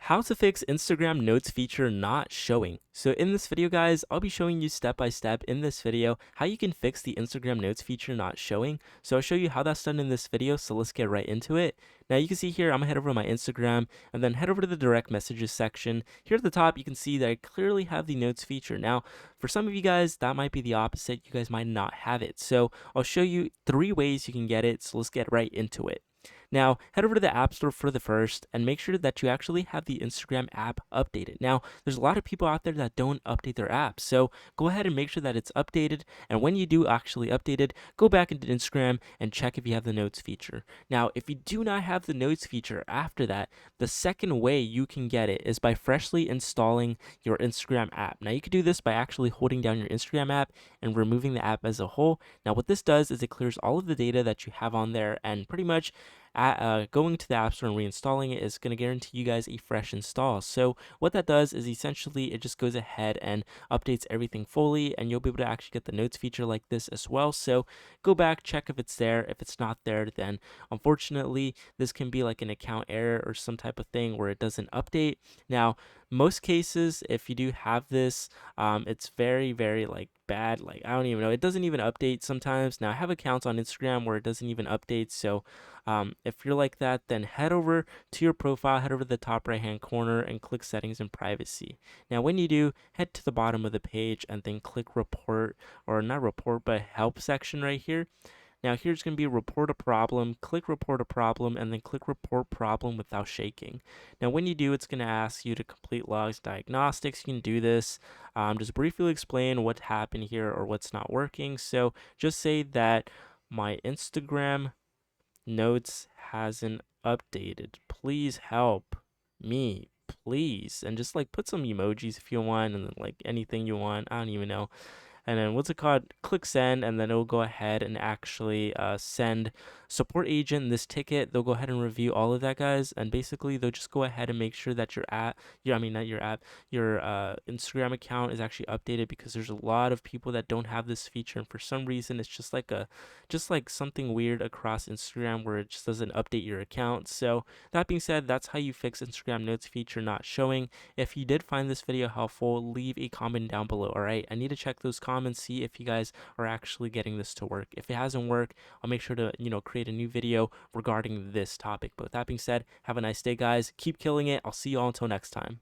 How to fix Instagram notes feature not showing. So in this video guys, I'll be showing you step by step in this video how you can fix the Instagram notes feature not showing. So I'll show you how that's done in this video, so let's get right into it. Now you can see here, I'm gonna head over to my Instagram and then head over to the direct messages section. Here at the top, you can see that I clearly have the notes feature. Now, for some of you guys, that might be the opposite. You guys might not have it. So I'll show you 3 ways you can get it, so let's get right into it. Now, head over to the App Store for the first and make sure that you actually have the Instagram app updated. Now, there's a lot of people out there that don't update their apps, so go ahead and make sure that it's updated. And when you do actually update it, go back into Instagram and check if you have the notes feature. Now, if you do not have the notes feature after that, the second way you can get it is by freshly installing your Instagram app. Now, you could do this by actually holding down your Instagram app and removing the app as a whole. Now, what this does is it clears all of the data that you have on there and pretty much going to the App Store and reinstalling it is going to guarantee you guys a fresh install. So what that does is essentially it just goes ahead and updates everything fully, and you'll be able to actually get the notes feature like this as well. So go back, check if it's there. If it's not there, then unfortunately this can be like an account error or some type of thing where it doesn't update. Now, most cases, if you do have this, it's very like bad. Like, I don't even know, it doesn't even update sometimes. Now, I have accounts on Instagram where it doesn't even update. So if you're like that, then head over to your profile, head over to the top right hand corner and click settings and privacy. Now, when you do, head to the bottom of the page and then click report, or not report, but help section right here. Now here's going to be report a problem, click report a problem, and then click report problem without shaking. Now when you do, it's going to ask you to complete logs diagnostics. You can do this. Just briefly explain what happened here or what's not working. So just say that my Instagram notes hasn't updated. Please help me, please. And just like put some emojis if you want, and then like anything you want. I don't even know. And then what's it called? Click send, and then it'll go ahead and actually send support agent this ticket. They'll go ahead and review all of that, guys, and basically they'll just go ahead and make sure that your app, I mean not your app, your Instagram account is actually updated, because there's a lot of people that don't have this feature, and for some reason it's just like something weird across Instagram where it just doesn't update your account. So that being said, that's how you fix Instagram notes feature not showing. If you did find this video helpful, leave a comment down below. All right, I need to check those comments, see if you guys are actually getting this to work. If it hasn't worked, I'll make sure to create a new video regarding this topic. But with that being said, have a nice day, guys. Keep killing it. I'll see you all until next time.